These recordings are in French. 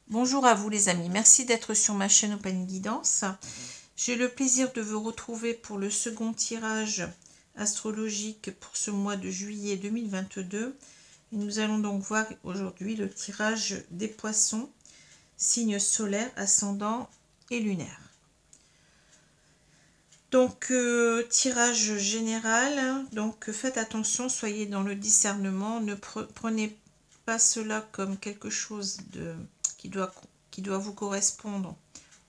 Bonjour à vous les amis, merci d'être sur ma chaîne Open Guidance. J'ai le plaisir de vous retrouver pour le second tirage astrologique pour ce mois de juillet 2022. Et nous allons donc voir aujourd'hui le tirage des poissons, signes solaires, ascendant et lunaire. Donc tirage général, donc faites attention, soyez dans le discernement, ne prenez pas cela comme quelque chose qui doit vous correspondre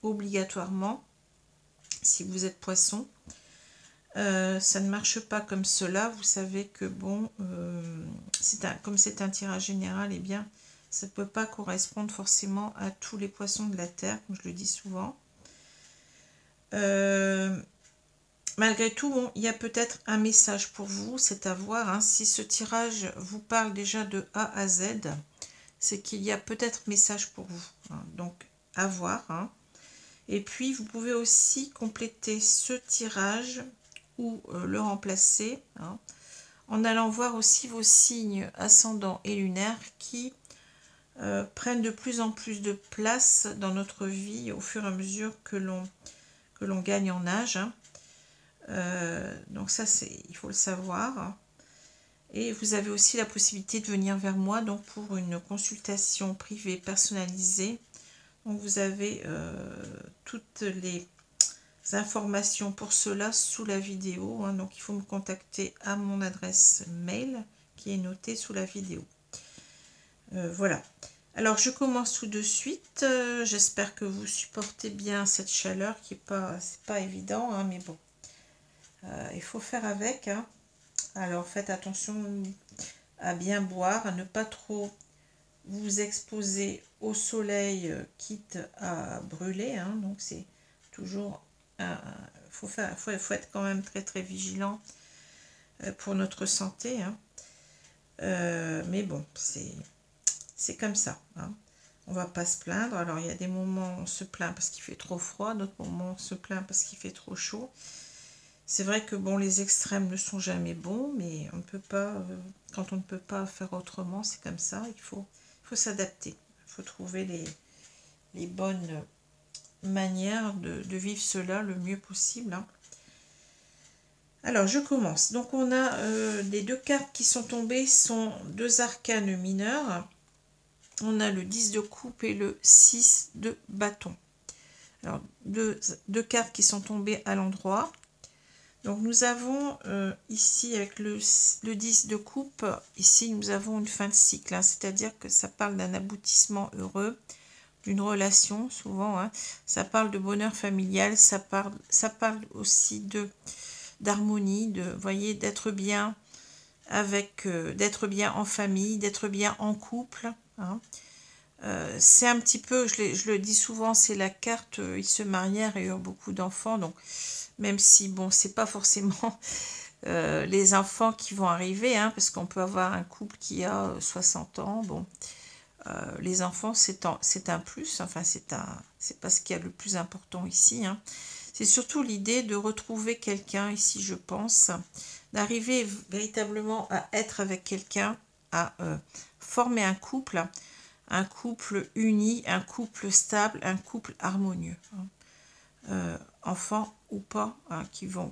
obligatoirement si vous êtes poisson. Ça ne marche pas comme cela. Vous savez que bon, comme c'est un tirage général, eh bien ça ne peut pas correspondre forcément à tous les poissons de la terre, comme je le dis souvent. Malgré tout, bon, il y a peut-être un message pour vous, c'est à voir. Hein. Si ce tirage vous parle déjà de A à Z, c'est qu'il y a peut-être message pour vous. Hein. Donc, à voir. Hein. Et puis, vous pouvez aussi compléter ce tirage ou le remplacer en allant voir aussi vos signes ascendants et lunaires qui prennent de plus en plus de place dans notre vie au fur et à mesure que l'on gagne en âge. Hein. Donc ça, il faut le savoir. Et vous avez aussi la possibilité de venir vers moi donc pour une consultation privée personnalisée. Donc vous avez toutes les informations pour cela sous la vidéo. Hein. Donc il faut me contacter à mon adresse mail qui est notée sous la vidéo. Voilà. Alors je commence tout de suite. J'espère que vous supportez bien cette chaleur qui c'est pas évident, hein, mais bon. Il faut faire avec. Hein. Alors faites attention à bien boire, à ne pas trop vous exposer au soleil, quitte à brûler. Hein. Donc c'est toujours... faut être quand même très très vigilant pour notre santé. Hein. Mais bon, c'est comme ça. Hein. On va pas se plaindre. Alors il y a des moments où on se plaint parce qu'il fait trop froid, d'autres moments on se plaint parce qu'il fait trop chaud. C'est vrai que bon, les extrêmes ne sont jamais bons, mais on ne peut pas, quand on ne peut pas faire autrement, c'est comme ça, il faut s'adapter. Il faut trouver les bonnes manières de vivre cela le mieux possible. Hein. Alors, je commence. Donc, on a les deux cartes qui sont tombées, sont deux arcanes mineurs. On a le 10 de coupe et le 6 de bâton. Alors, deux cartes qui sont tombées à l'endroit. Donc nous avons ici avec le 10 de coupe, ici nous avons une fin de cycle, hein, c'est-à-dire que ça parle d'un aboutissement heureux, d'une relation souvent, hein, ça parle de bonheur familial, ça parle aussi d'harmonie, voyez, d'être bien d'être bien en famille, d'être bien en couple. Hein. C'est un petit peu, je le dis souvent, c'est la carte, ils se marièrent et eurent beaucoup d'enfants, donc même si, bon, c'est pas forcément les enfants qui vont arriver, hein, parce qu'on peut avoir un couple qui a 60 ans, bon, les enfants, c'est un plus, enfin, c'est pas ce qu'il y a le plus important ici, hein. C'est surtout l'idée de retrouver quelqu'un ici, je pense, d'arriver véritablement à être avec quelqu'un, à former un couple uni, un couple stable, un couple harmonieux. Hein. Enfants ou pas, hein, qui vont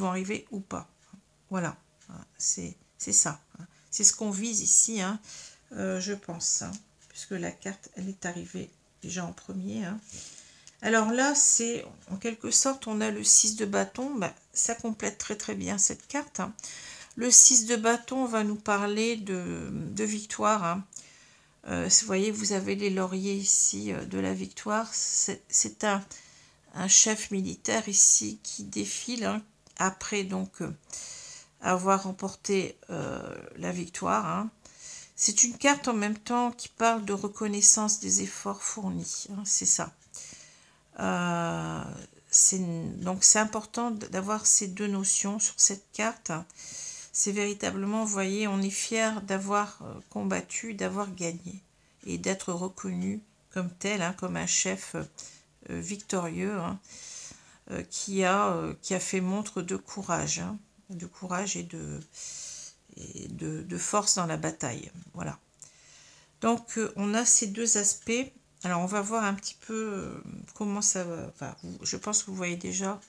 arriver ou pas. Voilà, hein, c'est ça. Hein. C'est ce qu'on vise ici, hein, je pense, hein, puisque la carte, elle est arrivée déjà en premier. Hein. Alors là, c'est en quelque sorte, on a le 6 de bâton, ben, ça complète très très bien cette carte. Hein. Le 6 de bâton va nous parler de victoire. Hein. Vous voyez, vous avez les lauriers ici de la victoire. C'est un chef militaire ici qui défile, hein, après donc avoir remporté la victoire. Hein. C'est une carte en même temps qui parle de reconnaissance des efforts fournis. Hein, c'est ça. Donc c'est important d'avoir ces deux notions sur cette carte. C'est véritablement, vous voyez, on est fier d'avoir combattu, d'avoir gagné et d'être reconnu comme tel, hein, comme un chef victorieux, hein, qui a fait montre de courage, hein, et de force dans la bataille. Voilà. Donc on a ces deux aspects. Alors, on va voir un petit peu comment ça va... Enfin, je pense que vous voyez déjà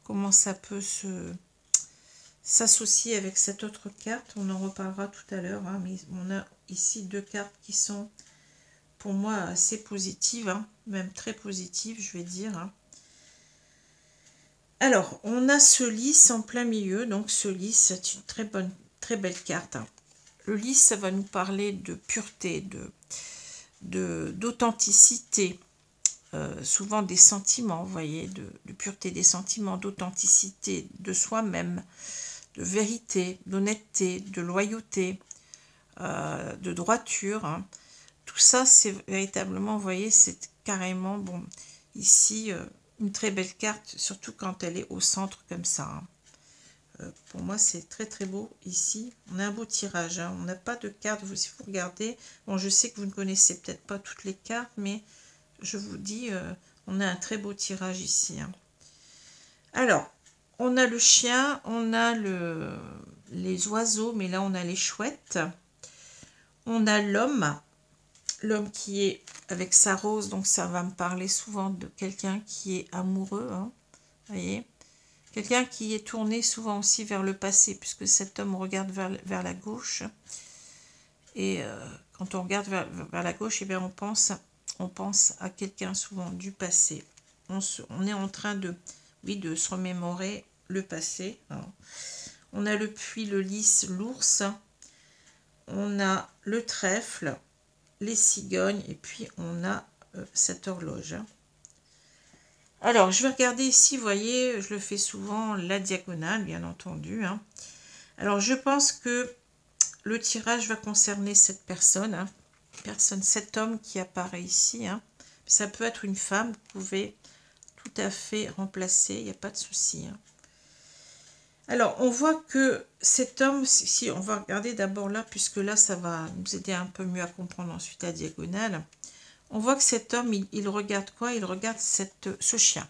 comment ça peut s'associer avec cette autre carte. On en reparlera tout à l'heure, hein, mais on a ici 2 cartes qui sont pour moi assez positives, hein, même très positives, je vais dire. Hein. Alors, on a ce lys en plein milieu, donc ce lys, c'est une très belle carte. Hein. Le lys, ça va nous parler de pureté, d'authenticité, souvent des sentiments, vous voyez, de pureté des sentiments, d'authenticité de soi-même, de vérité, d'honnêteté, de loyauté, de droiture. Hein. Tout ça, c'est véritablement, vous voyez, c'est carrément, bon, ici, une très belle carte, surtout quand elle est au centre comme ça. Hein. Pour moi, c'est très beau ici. On a un beau tirage, hein. On n'a pas de cartes, si vous regardez. Bon, je sais que vous ne connaissez peut-être pas toutes les cartes, mais je vous dis, on a un très beau tirage ici. Hein. Alors, on a le chien, on a les oiseaux, mais là, on a les chouettes. On a l'homme qui est avec sa rose, donc ça va me parler souvent de quelqu'un qui est amoureux, hein, voyez. Quelqu'un qui est tourné souvent aussi vers le passé, puisque cet homme regarde vers la gauche. Et quand on regarde vers la gauche, eh bien on pense à quelqu'un souvent du passé. On est en train de se remémorer le passé. Hein. On a le puits, le lys, l'ours. On a le trèfle, les cigognes, et puis on a cette horloge. Hein. Alors, je vais regarder ici, vous voyez, je le fais souvent, la diagonale, bien entendu. Hein. Alors, je pense que le tirage va concerner cette personne, hein. Cet homme qui apparaît ici. Hein. Ça peut être une femme, vous pouvez tout à fait remplacer, il n'y a pas de souci. Hein. Alors, on voit que cet homme, si on va regarder d'abord là, puisque là, ça va nous aider un peu mieux à comprendre ensuite la diagonale. On voit que cet homme, il regarde quoi? Il regarde ce chien.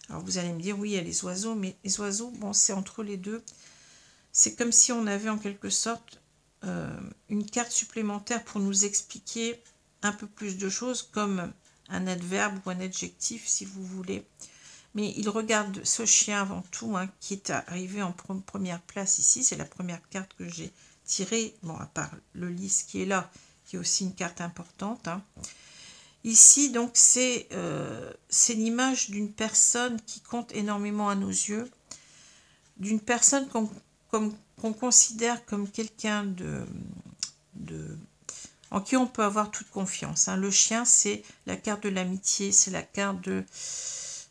Alors vous allez me dire, oui, il y a les oiseaux, mais les oiseaux, bon, c'est entre les deux. C'est comme si on avait en quelque sorte une carte supplémentaire pour nous expliquer un peu plus de choses, comme un adverbe ou un adjectif, si vous voulez. Mais il regarde ce chien avant tout, hein, qui est arrivé en première place ici. C'est la première carte que j'ai tirée, bon, à part le lys qui est là, qui est aussi une carte importante, hein. Ici, donc, c'est l'image d'une personne qui compte énormément à nos yeux, d'une personne qu'on considère comme quelqu'un en qui on peut avoir toute confiance. Hein. Le chien, c'est la carte de l'amitié, c'est la carte de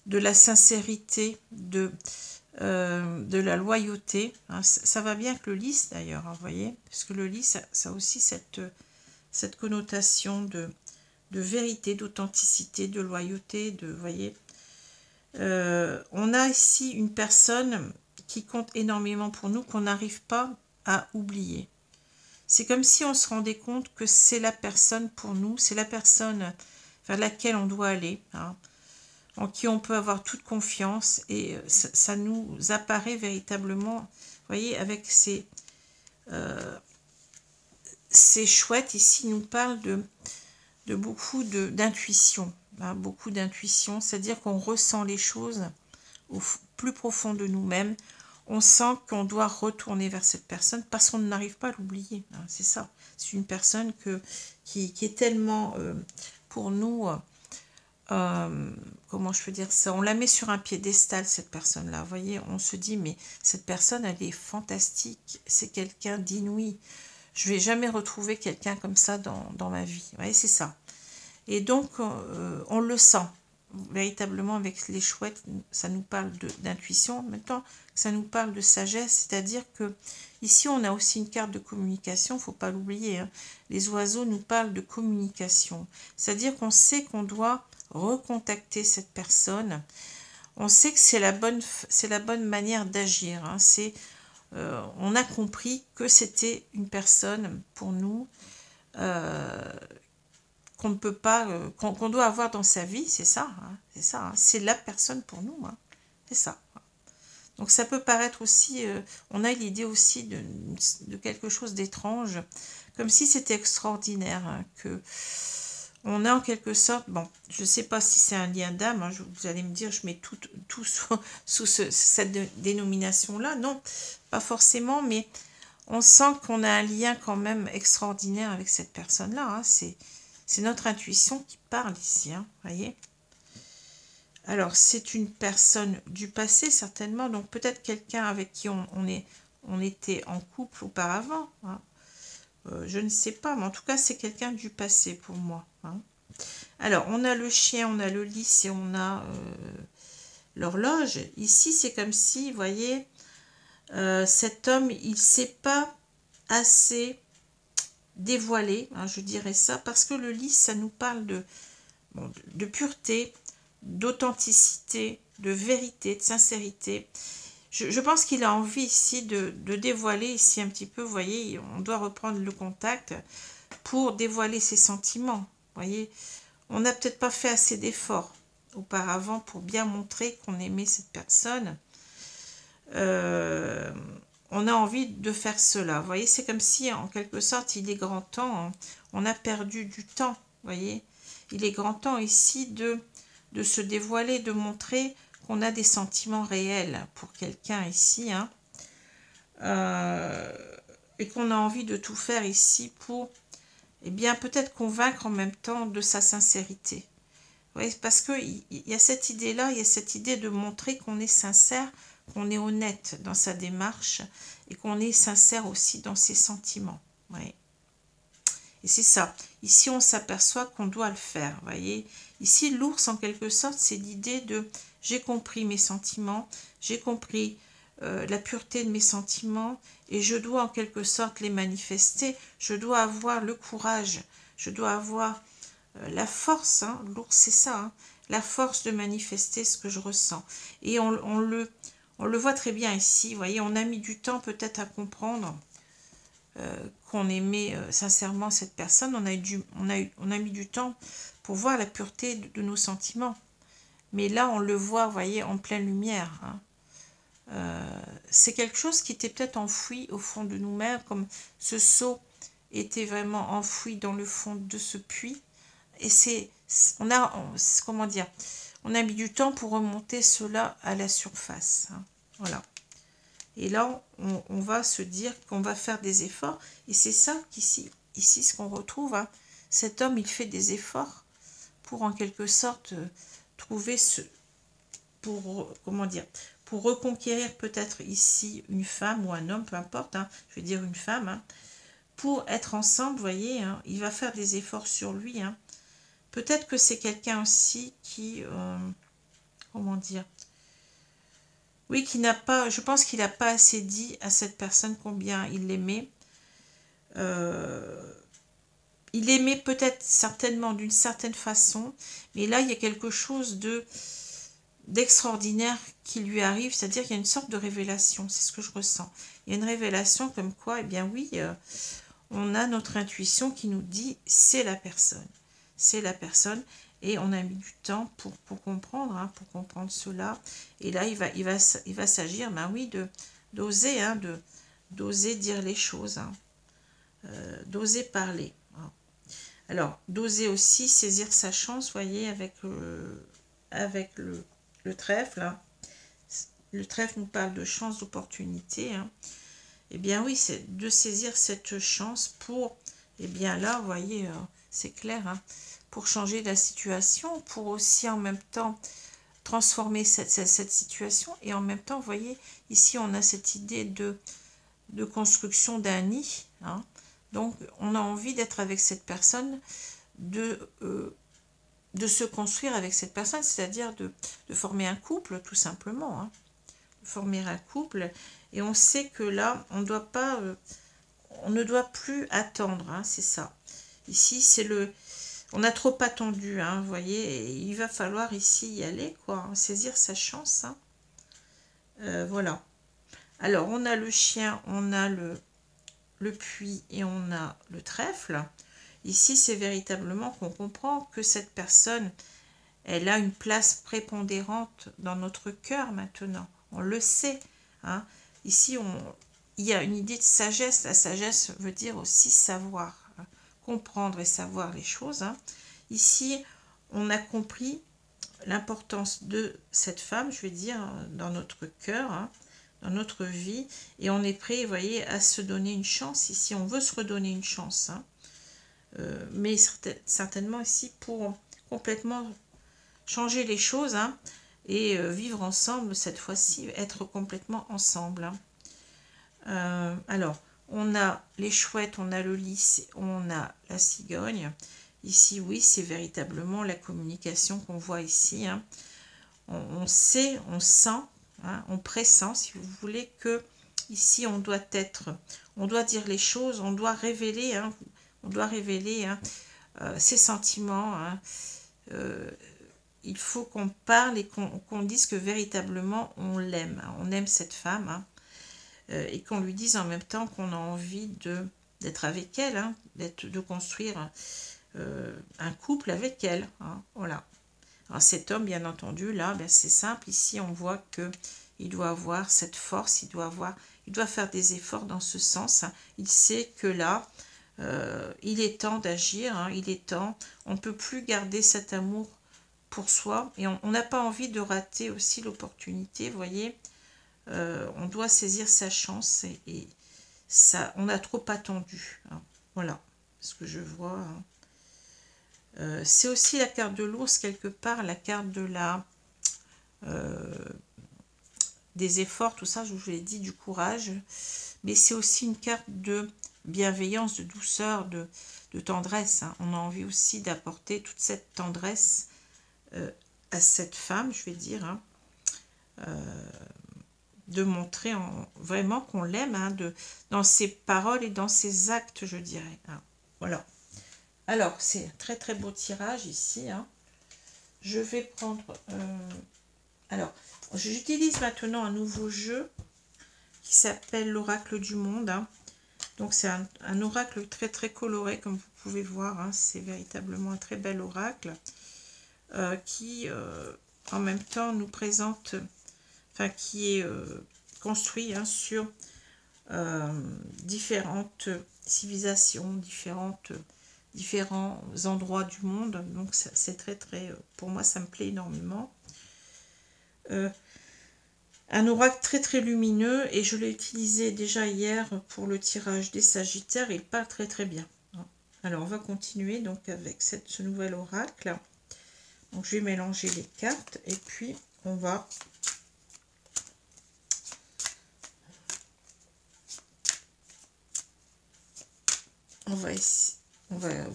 la sincérité, de la loyauté. Hein. Ça va bien avec le lys, d'ailleurs, hein, vous voyez, parce que le lys, ça a aussi cette connotation de vérité, d'authenticité, de loyauté, voyez. On a ici une personne qui compte énormément pour nous, qu'on n'arrive pas à oublier. C'est comme si on se rendait compte que c'est la personne pour nous, c'est la personne vers laquelle on doit aller, hein, en qui on peut avoir toute confiance, et ça nous apparaît véritablement, vous voyez, avec ces chouettes ici, nous parlent de beaucoup d'intuition, hein, beaucoup d'intuition, c'est-à-dire qu'on ressent les choses au plus profond de nous-mêmes, on sent qu'on doit retourner vers cette personne parce qu'on n'arrive pas à l'oublier, hein, c'est ça, c'est une personne qui est tellement pour nous, comment je peux dire ça, on la met sur un piédestal cette personne-là, vous voyez, on se dit mais cette personne elle est fantastique, c'est quelqu'un d'inouï. Je ne vais jamais retrouver quelqu'un comme ça dans ma vie. Vous voyez, c'est ça. Et donc, on le sent. Véritablement, avec les chouettes, ça nous parle d'intuition. En même temps, ça nous parle de sagesse. C'est-à-dire que ici, on a aussi une carte de communication. Il ne faut pas l'oublier. Hein. Les oiseaux nous parlent de communication. C'est-à-dire qu'on sait qu'on doit recontacter cette personne. On sait que c'est la bonne manière d'agir. Hein. On a compris que c'était une personne pour nous qu'on ne peut pas, qu'on doit avoir dans sa vie, c'est ça, hein, c'est ça, hein, c'est la personne pour nous, hein, c'est ça. Donc ça peut paraître aussi, on a l'idée aussi de quelque chose d'étrange, comme si c'était extraordinaire, hein, que On a en quelque sorte, bon, je ne sais pas si c'est un lien d'âme, hein, vous allez me dire, je mets tout sous cette dénomination-là. Non, pas forcément, mais on sent qu'on a un lien quand même extraordinaire avec cette personne-là. Hein. C'est notre intuition qui parle ici, hein, voyez. Alors, c'est une personne du passé, certainement, donc peut-être quelqu'un avec qui on était en couple auparavant. Hein. Je ne sais pas, mais en tout cas, c'est quelqu'un du passé pour moi. Hein. Alors, on a le chien, on a le lys et on a l'horloge. Ici, c'est comme si, vous voyez, cet homme, il ne s'est pas assez dévoilé, hein, je dirais ça, parce que le lys, ça nous parle de pureté, d'authenticité, de vérité, de sincérité. Je pense qu'il a envie ici de dévoiler ici un petit peu, vous voyez, on doit reprendre le contact pour dévoiler ses sentiments, vous voyez. On n'a peut-être pas fait assez d'efforts auparavant pour bien montrer qu'on aimait cette personne. On a envie de faire cela. Vous voyez, c'est comme si, en quelque sorte, il est grand temps. Hein, on a perdu du temps, vous voyez. Il est grand temps ici de se dévoiler, de montrer qu'on a des sentiments réels pour quelqu'un ici. Hein, et qu'on a envie de tout faire ici pour, eh bien, peut-être convaincre en même temps de sa sincérité. Oui, parce qu'il y a cette idée-là, il y a cette idée de montrer qu'on est sincère, qu'on est honnête dans sa démarche et qu'on est sincère aussi dans ses sentiments. Oui. Et c'est ça. Ici, on s'aperçoit qu'on doit le faire. Voyez. Ici, l'ours, en quelque sorte, c'est l'idée de « j'ai compris mes sentiments, j'ai compris la pureté de mes sentiments et je dois en quelque sorte les manifester. Je dois avoir le courage, je dois avoir... la force, hein, l'ours c'est ça, hein, la force de manifester ce que je ressens. Et on le voit très bien ici, vous voyez, on a mis du temps peut-être à comprendre qu'on aimait sincèrement cette personne, on a mis du temps pour voir la pureté de nos sentiments. Mais là, on le voit, vous voyez, en pleine lumière. Hein. C'est quelque chose qui était peut-être enfoui au fond de nous-mêmes, comme ce seau était vraiment enfoui dans le fond de ce puits. Et comment dire, on a mis du temps pour remonter cela à la surface. Hein, voilà. Et là, on va se dire qu'on va faire des efforts. Et c'est ça qu'ici, ce qu'on retrouve. Hein, cet homme, il fait des efforts pour en quelque sorte trouver comment dire, pour reconquérir peut-être ici une femme ou un homme, peu importe. Hein, je vais dire une femme. Hein, pour être ensemble, vous voyez, hein, il va faire des efforts sur lui. Hein. Peut-être que c'est quelqu'un aussi qui, comment dire, oui, qui n'a pas, je pense qu'il n'a pas assez dit à cette personne combien il l'aimait. Il aimait peut-être certainement d'une certaine façon, mais là, il y a quelque chose d'extraordinaire qui lui arrive, c'est-à-dire qu'il y a une sorte de révélation, c'est ce que je ressens. Il y a une révélation comme quoi, eh bien oui, on a notre intuition qui nous dit c'est la personne. C'est la personne et on a mis du temps pour comprendre, hein, pour comprendre cela. Et là, il va s'agir, ben oui, d'oser, hein, d'oser dire les choses, hein, d'oser parler. Hein. Alors, d'oser aussi saisir sa chance, voyez, avec le trèfle. Hein. Le trèfle nous parle de chance, d'opportunité. Hein. Eh bien oui, c'est de saisir cette chance pour, eh bien là, vous voyez, c'est clair, hein, pour changer la situation, pour aussi en même temps transformer cette situation. Et en même temps, vous voyez, ici, on a cette idée de construction d'un nid. Hein. Donc, on a envie d'être avec cette personne, de se construire avec cette personne, c'est-à-dire de former un couple, tout simplement. Hein. Former un couple. Et on sait que là, on ne doit plus attendre. Hein, c'est ça. Ici, c'est on a trop attendu, hein, vous voyez, et il va falloir ici y aller, quoi, hein, saisir sa chance. Hein. Voilà. Alors, on a le chien, on a le puits et on a le trèfle. Ici, c'est véritablement qu'on comprend que cette personne, elle a une place prépondérante dans notre cœur maintenant. On le sait. Hein. Ici, il y a une idée de sagesse. La sagesse veut dire aussi savoir. Comprendre et savoir les choses. Hein. Ici, on a compris l'importance de cette femme, je vais dire, dans notre cœur, hein, dans notre vie, et on est prêt, vous voyez, à se donner une chance. Ici, on veut se redonner une chance, hein. Mais certainement ici pour complètement changer les choses, hein, et vivre ensemble cette fois-ci, être complètement ensemble, hein. Alors, on a les chouettes, on a le lys, on a la cigogne. Ici, oui, c'est véritablement la communication qu'on voit ici, hein. On sait, on sent, hein, on pressent, si vous voulez, que ici, on doit dire les choses, on doit révéler, hein, hein, ses sentiments, hein. Il faut qu'on parle et qu'on dise que véritablement on l'aime, hein, on aime cette femme, hein, et qu'on lui dise en même temps qu'on a envie d'être avec elle, hein, de construire un couple avec elle, hein, voilà. Alors cet homme, bien entendu, là, ben, c'est simple, ici on voit que il doit avoir cette force, il doit faire des efforts dans ce sens, hein. Il sait que là, il est temps d'agir, hein, il est temps, on ne peut plus garder cet amour pour soi, et on n'a pas envie de rater aussi l'opportunité, vous voyez, on doit saisir sa chance, et ça, on a trop attendu, hein. Voilà ce que je vois, hein. C'est aussi la carte de l'ours quelque part, la carte de des efforts, tout ça, je vous l'ai dit, du courage, mais c'est aussi une carte de bienveillance, de douceur, de tendresse, hein. On a envie aussi d'apporter toute cette tendresse à cette femme, je vais dire, hein, de montrer vraiment qu'on l'aime, hein, dans ses paroles et dans ses actes, je dirais, hein. Voilà. Alors, c'est un très très beau tirage ici, hein. Je vais prendre... alors, j'utilise maintenant un nouveau jeu qui s'appelle l'Oracle du Monde, hein. Donc, c'est un oracle très très coloré, comme vous pouvez voir, hein. C'est véritablement un très bel oracle qui, en même temps, nous présente... Enfin, qui est construit, hein, sur différentes civilisations, différents endroits du monde, donc c'est très très, pour moi ça me plaît énormément. Un oracle très très lumineux, et je l'ai utilisé déjà hier pour le tirage des Sagittaires, et il parle très très bien. Alors on va continuer donc avec ce nouvel oracle. Donc je vais mélanger les cartes, et puis on va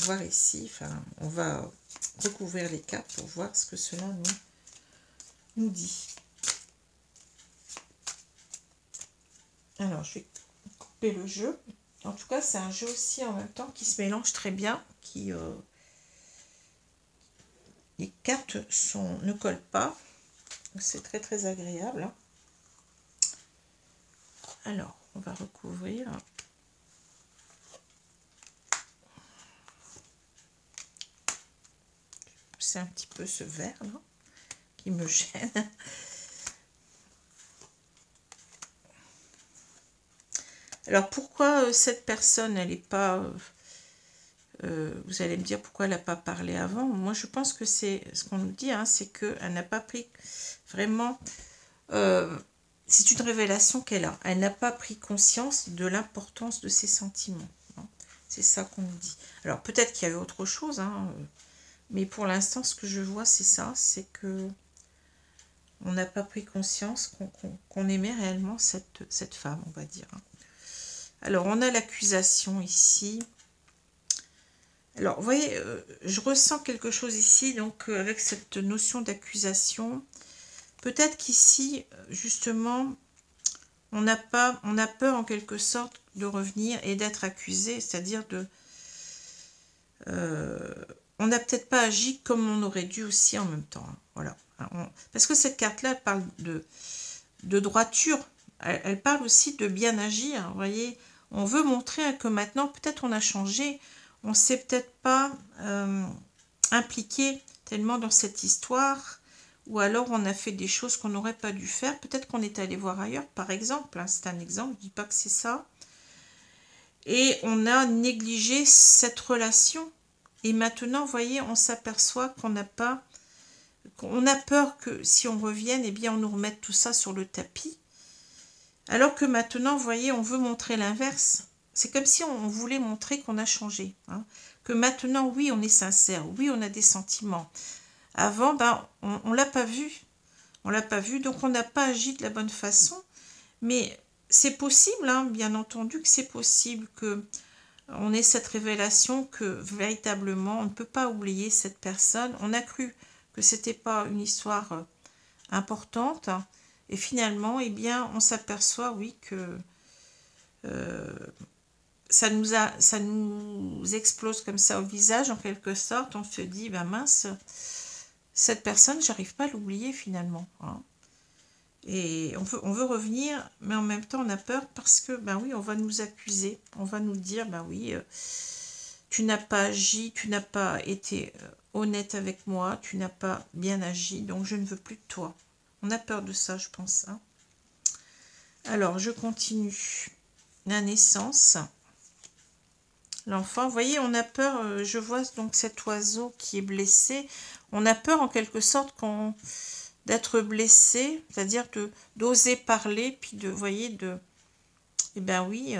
voir ici, enfin, on va recouvrir les cartes pour voir ce que cela nous dit. Alors, je vais couper le jeu. En tout cas, c'est un jeu aussi en même temps qui se mélange très bien, les cartes ne collent pas. C'est très très agréable, hein. Alors, on va recouvrir. C'est un petit peu ce vert là qui me gêne. Alors pourquoi cette personne, elle n'est pas... vous allez me dire pourquoi elle n'a pas parlé avant. Moi je pense que c'est ce qu'on nous dit, hein, c'est qu'elle n'a pas pris vraiment... c'est une révélation qu'elle a. Elle n'a pas pris conscience de l'importance de ses sentiments, hein. C'est ça qu'on nous dit. Alors peut-être qu'il y a eu autre chose, hein, mais pour l'instant, ce que je vois, c'est ça, c'est que on n'a pas pris conscience qu'on aimait réellement cette femme, on va dire. Alors, on a l'accusation ici. Alors, vous voyez, je ressens quelque chose ici, donc avec cette notion d'accusation. Peut-être qu'ici, justement, on a peur en quelque sorte de revenir et d'être accusé, c'est-à-dire on n'a peut-être pas agi comme on aurait dû aussi en même temps, hein. Voilà. Parce que cette carte-là parle de droiture. Elle parle aussi de bien agir. Vous voyez, on veut montrer que maintenant, peut-être on a changé. On ne s'est peut-être pas impliqué tellement dans cette histoire. Ou alors on a fait des choses qu'on n'aurait pas dû faire. Peut-être qu'on est allé voir ailleurs, par exemple, hein. C'est un exemple, je ne dis pas que c'est ça. Et on a négligé cette relation. Et maintenant, vous voyez, on s'aperçoit qu'on n'a pas... On a peur que si on revienne, eh bien, on nous remette tout ça sur le tapis. Alors que maintenant, vous voyez, on veut montrer l'inverse. C'est comme si on voulait montrer qu'on a changé. Hein. Que maintenant, oui, on est sincère. Oui, on a des sentiments. Avant, ben, on ne l'a pas vu. On ne l'a pas vu, donc on n'a pas agi de la bonne façon. Mais c'est possible, hein, bien entendu que c'est possible que on ait cette révélation que véritablement, on ne peut pas oublier cette personne. On a cru que ce n'était pas une histoire importante. Et finalement, eh bien, on s'aperçoit, oui, que ça nous explose comme ça au visage, en quelque sorte. On se dit, ben mince, cette personne, j'arrive pas à l'oublier finalement. Hein. Et on veut revenir, mais en même temps, on a peur parce que, ben oui, on va nous accuser. On va nous dire, ben oui, tu n'as pas agi, tu n'as pas été honnête avec moi, tu n'as pas bien agi, donc je ne veux plus de toi. On a peur de ça, je pense. Hein. Alors, je continue. La naissance. L'enfant, vous voyez, on a peur, je vois donc cet oiseau qui est blessé. On a peur en quelque sorte d'être blessé, c'est-à-dire d'oser parler, puis de, vous voyez, eh ben oui,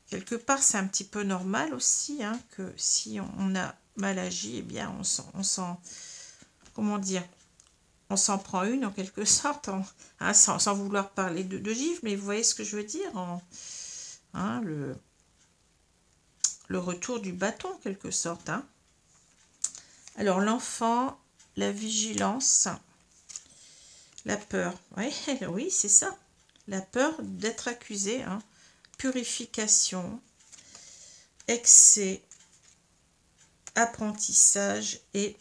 quelque part, c'est un petit peu normal aussi, hein, que si on a mal agi, eh bien, comment dire, on s'en prend une en quelque sorte, hein, sans vouloir parler de gifle, mais vous voyez ce que je veux dire, hein, le retour du bâton en quelque sorte. Hein. Alors l'enfant, la vigilance, la peur, oui, oui c'est ça, la peur d'être accusé, hein. Purification, excès, apprentissage et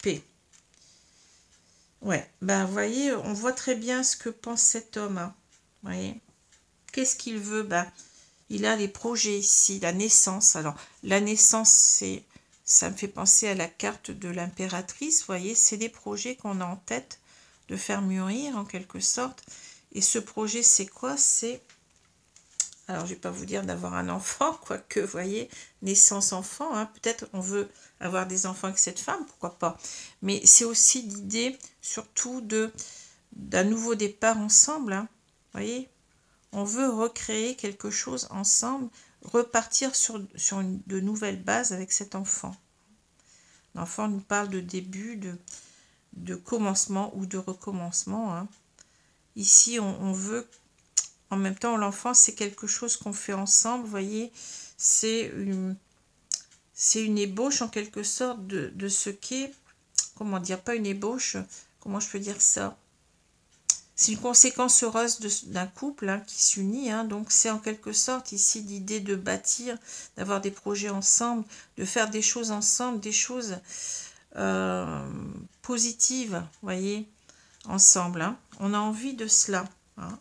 paix. Ouais, ben vous voyez, on voit très bien ce que pense cet homme. Hein. Vous voyez, qu'est-ce qu'il veut? Ben, il a des projets ici, la naissance. Alors, la naissance, ça me fait penser à la carte de l'impératrice. Vous voyez, c'est des projets qu'on a en tête de faire mûrir en quelque sorte. Et ce projet, c'est quoi? C'est, alors je ne vais pas vous dire d'avoir un enfant, quoique, vous voyez, naissance enfant. Hein, peut-être on veut avoir des enfants avec cette femme, pourquoi pas. Mais c'est aussi l'idée, surtout, d'un nouveau départ ensemble. Hein, vous voyez, on veut recréer quelque chose ensemble, repartir sur de nouvelles bases avec cet enfant. L'enfant nous parle de début, de commencement ou de recommencement. Hein. Ici, on veut, en même temps, l'enfant, c'est quelque chose qu'on fait ensemble, vous voyez, c'est une ébauche en quelque sorte de ce qu'est, comment dire, pas une ébauche, comment je peux dire ça? C'est une conséquence heureuse d'un couple hein, qui s'unit. Hein, donc, c'est en quelque sorte ici l'idée de bâtir, d'avoir des projets ensemble, de faire des choses ensemble, des choses positives, vous voyez, ensemble. Hein. On a envie de cela. Hein.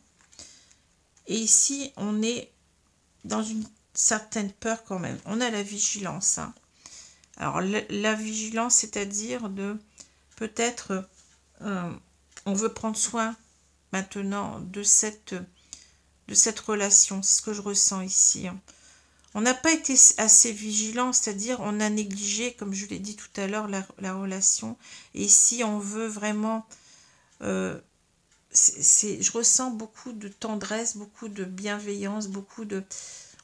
Et ici, on est dans une certaine peur quand même. On a la vigilance. Hein. Alors, la vigilance, c'est-à-dire de peut-être, on veut prendre soin maintenant de cette relation, c'est ce que je ressens ici. On n'a pas été assez vigilant, c'est-à-dire on a négligé, comme je l'ai dit tout à l'heure, la relation. Et ici, on veut vraiment... je ressens beaucoup de tendresse, beaucoup de bienveillance, beaucoup de...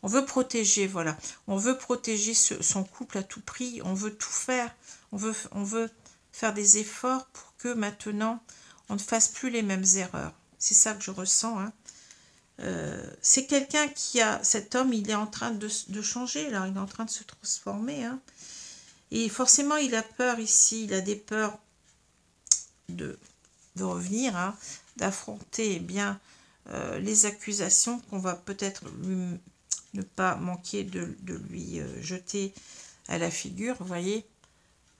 On veut protéger, voilà. On veut protéger son couple à tout prix. On veut tout faire. On veut faire des efforts pour que maintenant, on ne fasse plus les mêmes erreurs. C'est ça que je ressens. Hein. C'est quelqu'un qui a... Cet homme, il est en train de changer, là. Il est en train de se transformer. Hein. Et forcément, il a peur ici. Il a des peurs de revenir, hein, d'affronter eh bien les accusations qu'on va peut-être ne pas manquer de lui jeter à la figure, vous voyez.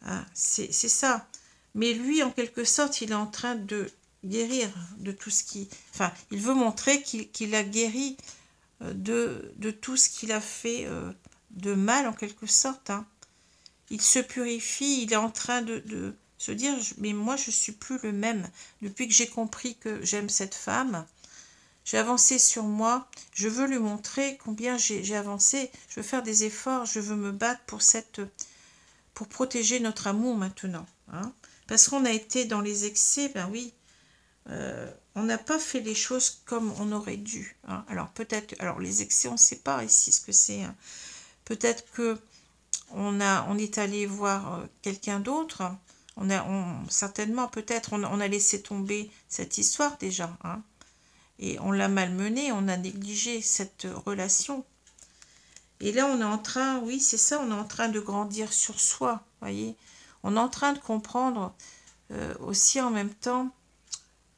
Hein, c'est ça. Mais lui, en quelque sorte, il est en train de guérir de tout ce qui... Enfin, il veut montrer qu'il a guéri de tout ce qu'il a fait de mal, en quelque sorte. Hein. Il se purifie, il est en train de se dire, mais moi, je ne suis plus le même. Depuis que j'ai compris que j'aime cette femme, j'ai avancé sur moi, je veux lui montrer combien j'ai avancé, je veux faire des efforts, je veux me battre pour cette pour protéger notre amour maintenant. Hein. Parce qu'on a été dans les excès, ben oui, on n'a pas fait les choses comme on aurait dû. Hein. Alors peut-être, alors les excès, on ne sait pas ici ce que c'est. Hein. Peut-être que on est allé voir quelqu'un d'autre. Certainement, peut-être, on a laissé tomber cette histoire déjà. Hein. Et on l'a malmenée, on a négligé cette relation. Et là, on est en train, oui, c'est ça, on est en train de grandir sur soi, voyez. On est en train de comprendre aussi en même temps,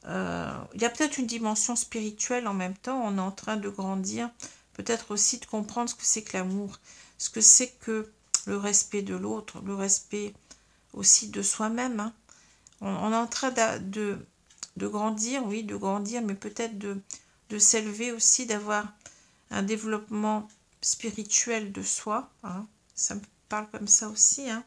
il y a peut-être une dimension spirituelle en même temps, on est en train de grandir, peut-être aussi de comprendre ce que c'est que l'amour, ce que c'est que le respect de l'autre, le respect aussi de soi-même. Hein. On est en train de grandir, oui, de grandir, mais peut-être de s'élever aussi, d'avoir un développement spirituel de soi. Hein. Ça me parle comme ça aussi. Hein.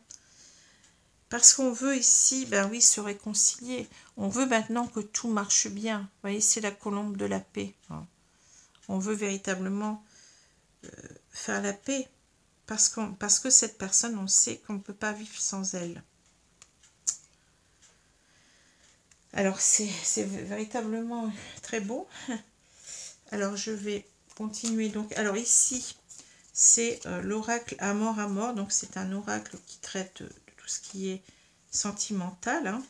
Parce qu'on veut ici, ben oui, se réconcilier. On veut maintenant que tout marche bien. Vous voyez, c'est la colombe de la paix. Hein. On veut véritablement faire la paix. Parce que cette personne, on sait qu'on ne peut pas vivre sans elle. Alors, c'est véritablement très beau. Alors, je vais continuer. Donc, alors ici, c'est l'oracle à mort. Donc, c'est un oracle qui traite de tout ce qui est sentimental. Hein.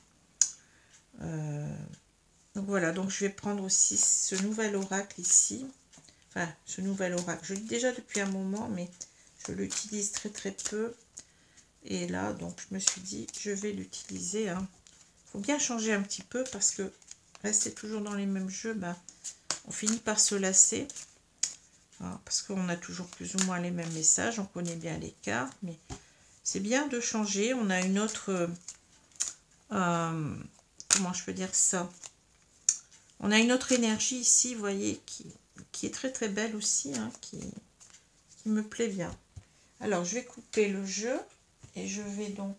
Donc, voilà. Donc, je vais prendre aussi ce nouvel oracle ici. Enfin, ce nouvel oracle. Je l'ai déjà depuis un moment, mais je l'utilise très, très peu. Et là, donc, je me suis dit, je vais l'utiliser. Hein. Faut bien changer un petit peu parce que rester toujours dans les mêmes jeux, ben, on finit par se lasser. Hein, parce qu'on a toujours plus ou moins les mêmes messages, on connaît bien les cartes, mais c'est bien de changer. On a une autre... comment je peux dire ça? On a une autre énergie ici, vous voyez, qui est très très belle aussi, hein, qui me plaît bien. Alors, je vais couper le jeu et je vais donc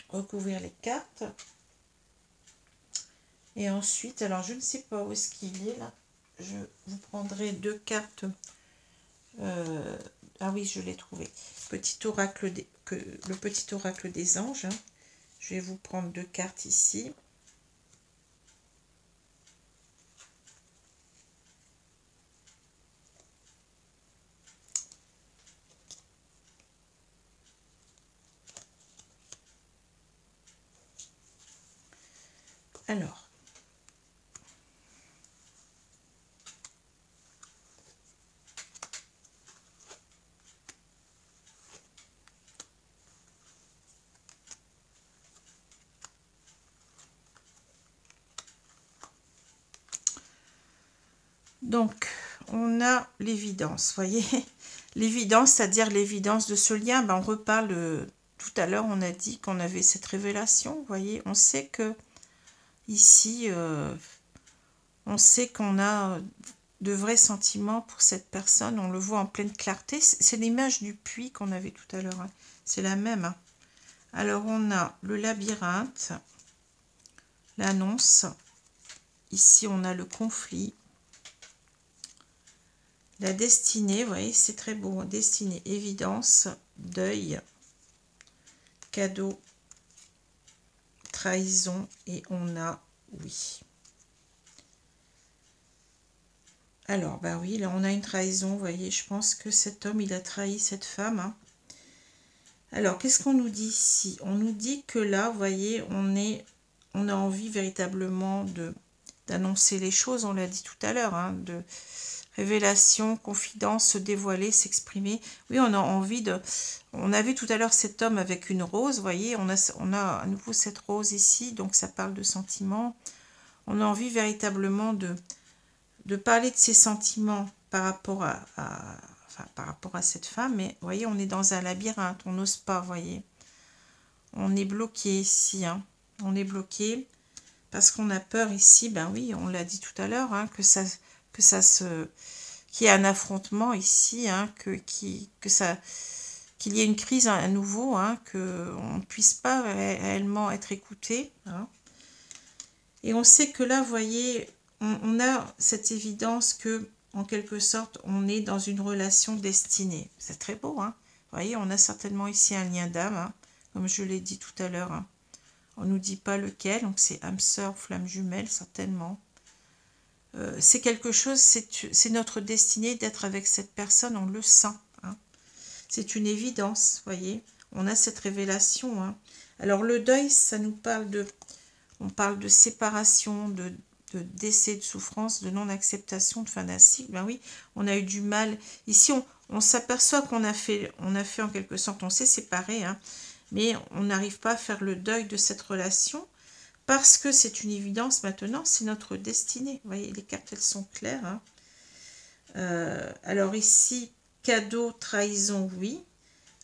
recouvrir les cartes. Et ensuite, alors je ne sais pas où est-ce qu'il est là. Je vous prendrai deux cartes. Ah oui, je l'ai trouvé. Le petit oracle des anges. Hein. Je vais vous prendre deux cartes ici. Alors. Donc, on a l'évidence, voyez. L'évidence, c'est-à-dire l'évidence de ce lien. Ben, on reparle, tout à l'heure, on a dit qu'on avait cette révélation, vous voyez. On sait que, ici, on sait qu'on a de vrais sentiments pour cette personne. On le voit en pleine clarté. C'est l'image du puits qu'on avait tout à l'heure. Hein. C'est la même. Hein. Alors, on a le labyrinthe, l'annonce. Ici, on a le conflit. La destinée, vous voyez, c'est très beau. Destinée, évidence, deuil, cadeau, trahison et on a oui. Alors, bah oui, là on a une trahison, vous voyez, je pense que cet homme, il a trahi cette femme. Hein. Alors, qu'est-ce qu'on nous dit ici? On nous dit que là, vous voyez, on a envie véritablement d'annoncer les choses, on l'a dit tout à l'heure, hein, de révélation, confidence, se dévoiler, s'exprimer. Oui, on a envie de... On avait tout à l'heure cet homme avec une rose, vous voyez, on a à nouveau cette rose ici, donc ça parle de sentiments. On a envie véritablement de parler de ses sentiments par rapport par rapport à cette femme, mais vous voyez, on est dans un labyrinthe, on n'ose pas, vous voyez. On est bloqué ici, hein. On est bloqué parce qu'on a peur ici, ben oui, on l'a dit tout à l'heure, hein, qu'il y ait un affrontement ici, hein, qu'il y ait une crise à nouveau, hein, qu'on ne puisse pas réellement être écouté. Hein. Et on sait que là, vous voyez, on a cette évidence que, en quelque sorte, on est dans une relation destinée. C'est très beau, hein. Vous voyez, on a certainement ici un lien d'âme, hein, comme je l'ai dit tout à l'heure. Hein. On ne nous dit pas lequel, donc c'est âme sœur, flamme jumelle, certainement. C'est quelque chose, c'est notre destinée d'être avec cette personne, on le sent. Hein. C'est une évidence, voyez. On a cette révélation. Hein. Alors le deuil, ça nous parle on parle de séparation, de décès, de souffrance, de non-acceptation, de fin d'un cycle. Ben oui, on a eu du mal. Ici, on s'aperçoit qu'on a fait en quelque sorte, on s'est séparés, hein, mais on n'arrive pas à faire le deuil de cette relation. Parce que c'est une évidence maintenant, c'est notre destinée. Vous voyez, les cartes, elles sont claires. Hein. Alors ici, cadeau, trahison, oui.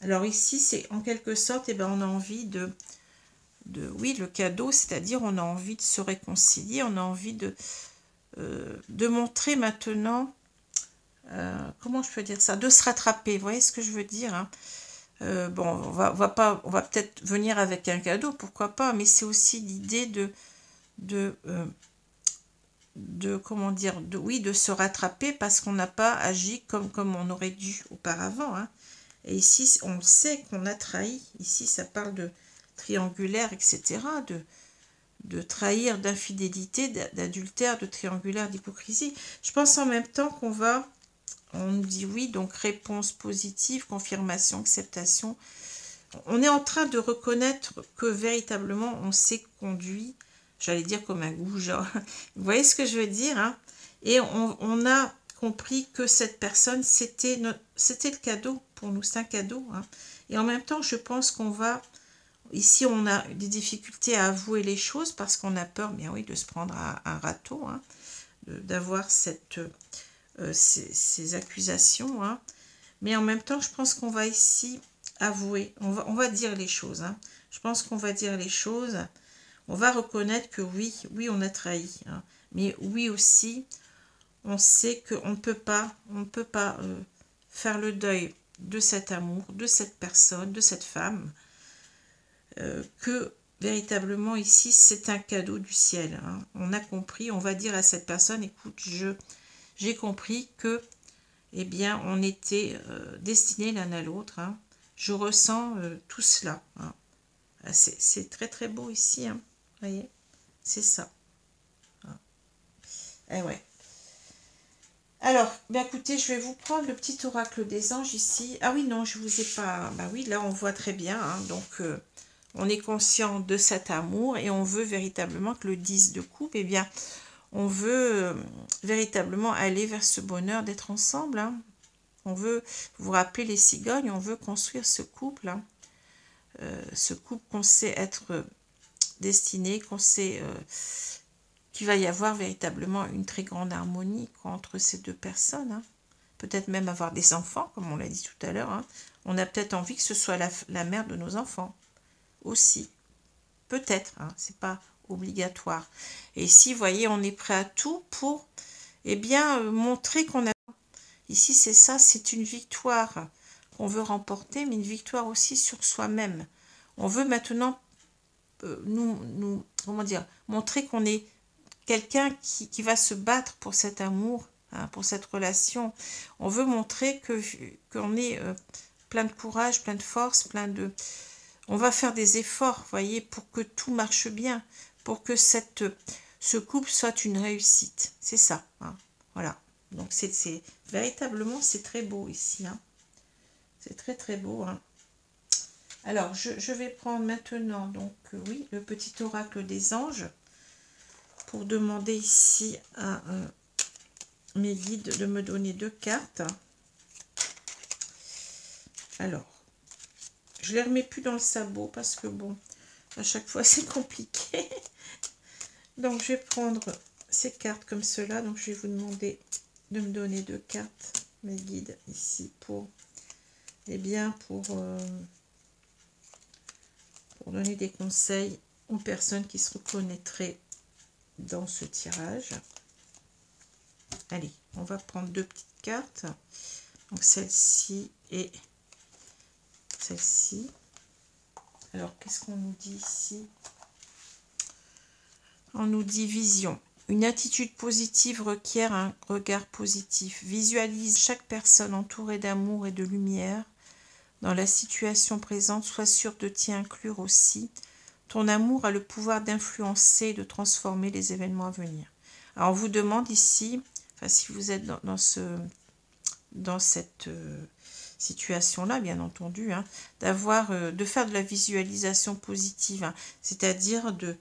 Alors ici, c'est en quelque sorte, eh ben, on a envie oui, le cadeau, c'est-à-dire on a envie de se réconcilier, on a envie de montrer maintenant, comment je peux dire ça, de se rattraper. Vous voyez ce que je veux dire, hein. Bon, on va peut-être venir avec un cadeau, pourquoi pas, mais c'est aussi l'idée comment dire, oui, de se rattraper parce qu'on n'a pas agi comme on aurait dû auparavant. Hein. Et ici, on le sait qu'on a trahi. Ici, ça parle de triangulaire, etc., de trahir, d'infidélité, d'adultère, de triangulaire, d'hypocrisie. Je pense en même temps on nous dit oui, donc réponse positive, confirmation, acceptation. On est en train de reconnaître que véritablement on s'est conduit, j'allais dire comme un goujat. Vous voyez ce que je veux dire, hein? Et on a compris que cette personne, c'était le cadeau pour nous, c'est un cadeau. Hein. Et en même temps, je pense qu'on va... Ici, on a des difficultés à avouer les choses parce qu'on a peur, bien oui, de se prendre à un râteau, hein, d'avoir ces accusations. Hein. Mais en même temps, je pense qu'on va ici avouer, on va dire les choses. Hein. Je pense qu'on va dire les choses. On va reconnaître que oui, on a trahi. Hein. Mais oui aussi, on sait qu'on ne peut pas faire le deuil de cet amour, de cette personne, de cette femme, que véritablement ici, c'est un cadeau du ciel. Hein. On a compris, on va dire à cette personne, écoute, j'ai compris que, eh bien, on était destinés l'un à l'autre. Hein. Je ressens tout cela. Hein. C'est très très beau ici. Hein. Vous voyez, c'est ça. Hein. Eh ouais. Alors, bien écoutez, je vais vous prendre le petit oracle des anges ici. Ah oui, non, je vous ai pas... Bah oui, là, on voit très bien. Hein. Donc, on est conscient de cet amour et on veut véritablement que le 10 de coupe, eh bien, on veut véritablement aller vers ce bonheur d'être ensemble. Hein. On veut, vous vous rappelez les cigognes, on veut construire ce couple. Hein. Ce couple qu'on sait être destiné, qu'on sait... qu'il va y avoir véritablement une très grande harmonie entre ces deux personnes. Hein. Peut-être même avoir des enfants, comme on l'a dit tout à l'heure. Hein. On a peut-être envie que ce soit la mère de nos enfants aussi. Peut-être, hein, c'est pas obligatoire. Et ici, vous voyez, on est prêt à tout pour montrer qu'on a... Ici, c'est ça, c'est une victoire qu'on veut remporter, mais une victoire aussi sur soi-même. On veut maintenant comment dire, montrer qu'on est quelqu'un qui va se battre pour cet amour, hein, pour cette relation. On veut montrer qu'on est plein de courage, plein de force, on va faire des efforts, voyez, pour que tout marche bien, pour que ce couple soit une réussite. C'est ça, hein, voilà. Donc c'est véritablement, c'est très beau ici. Hein. C'est très très beau. Hein. Alors, je vais prendre maintenant, donc oui, le petit oracle des anges, pour demander ici à mes guides de me donner 2 cartes. Alors, je les remets plus dans le sabot parce que bon, à chaque fois c'est compliqué. Donc, je vais prendre ces cartes comme cela. Donc, je vais vous demander de me donner 2 cartes, mes guides, ici, pour donner des conseils aux personnes qui se reconnaîtraient dans ce tirage. Allez, on va prendre 2 petites cartes. Donc, celle-ci et celle-ci. Alors, qu'est-ce qu'on nous dit ici? On nous dit vision. Une attitude positive requiert un regard positif. Visualise chaque personne entourée d'amour et de lumière. Dans la situation présente, sois sûr de t'y inclure aussi. Ton amour a le pouvoir d'influencer et de transformer les événements à venir. Alors, on vous demande ici, enfin, si vous êtes dans cette situation-là, bien entendu, hein, de faire de la visualisation positive, hein, c'est-à-dire de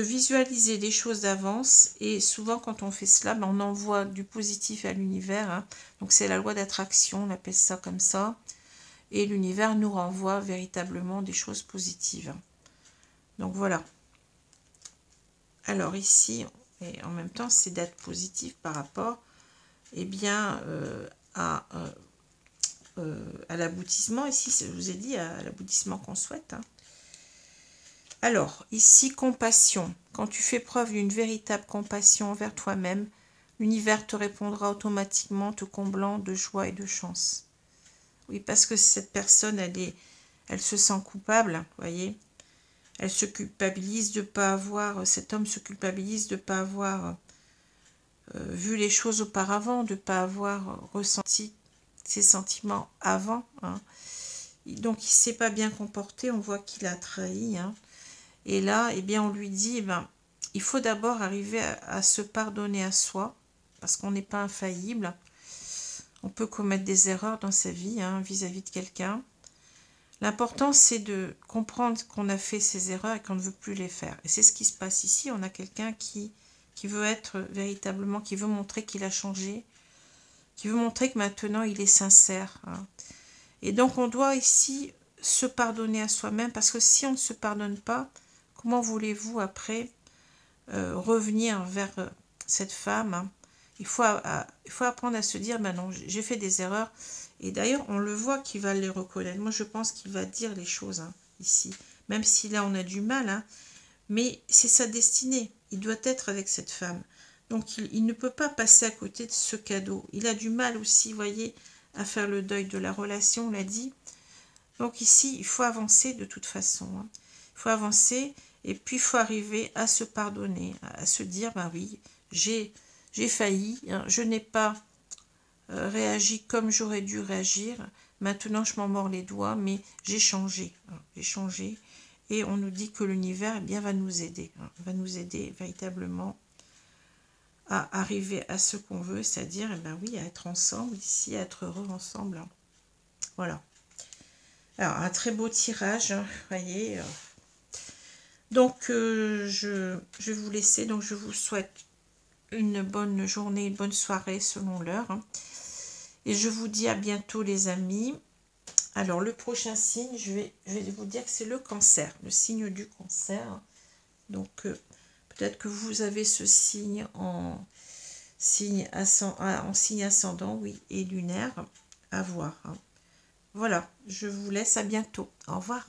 visualiser les choses d'avance. Et souvent, quand on fait cela, ben, on envoie du positif à l'univers. Hein. Donc, c'est la loi d'attraction, on appelle ça comme ça. Et l'univers nous renvoie véritablement des choses positives. Donc, voilà. Alors, ici, et en même temps, c'est d'être positif par rapport bien, à l'aboutissement. Ici, je vous ai dit, à l'aboutissement qu'on souhaite. Hein. Alors, ici, compassion. Quand tu fais preuve d'une véritable compassion envers toi-même, l'univers te répondra automatiquement, te comblant de joie et de chance. Oui, parce que cette personne, elle se sent coupable, voyez. Elle se culpabilise de ne pas avoir, cet homme se culpabilise de ne pas avoir vu les choses auparavant, de ne pas avoir ressenti ses sentiments avant. Hein. Donc, il ne s'est pas bien comporté, on voit qu'il a trahi. Hein. Et là, eh bien, on lui dit, il faut d'abord arriver à se pardonner à soi, parce qu'on n'est pas infaillible. On peut commettre des erreurs dans sa vie, hein, vis-à-vis de quelqu'un. L'important, c'est de comprendre qu'on a fait ces erreurs et qu'on ne veut plus les faire. Et c'est ce qui se passe ici. On a quelqu'un qui veut être véritablement, qui veut montrer qu'il a changé, qui veut montrer que maintenant, il est sincère. Hein. Et donc, on doit ici se pardonner à soi-même, parce que si on ne se pardonne pas, comment voulez-vous après revenir vers cette femme? Hein. Il faut apprendre à se dire, non, j'ai fait des erreurs. Et d'ailleurs, on le voit qu'il va les reconnaître. Moi, je pense qu'il va dire les choses hein, ici. Même si là, on a du mal. Hein, mais c'est sa destinée. Il doit être avec cette femme. Donc, il ne peut pas passer à côté de ce cadeau. Il a du mal aussi, vous voyez, à faire le deuil de la relation, on l'a dit. Donc ici, il faut avancer de toute façon. Hein. Il faut avancer et puis il faut arriver à se pardonner, à se dire, oui, j'ai failli, hein, je n'ai pas réagi comme j'aurais dû réagir. Maintenant, je m'en mords les doigts, mais j'ai changé. Hein, j'ai changé. Et on nous dit que l'univers va nous aider. Hein, va nous aider véritablement à arriver à ce qu'on veut, c'est-à-dire, oui, à être ensemble ici, à être heureux ensemble. Hein. Voilà. Alors, un très beau tirage, hein, vous voyez. Donc, je vais vous laisser. Donc, je vous souhaite une bonne journée, une bonne soirée selon l'heure. Hein. Et je vous dis à bientôt, les amis. Alors, le prochain signe, je vais vous dire que c'est le cancer, le signe du cancer. Donc, peut-être que vous avez ce signe en signe ascendant, oui, et lunaire, à voir. Hein. Voilà, je vous laisse, à bientôt. Au revoir.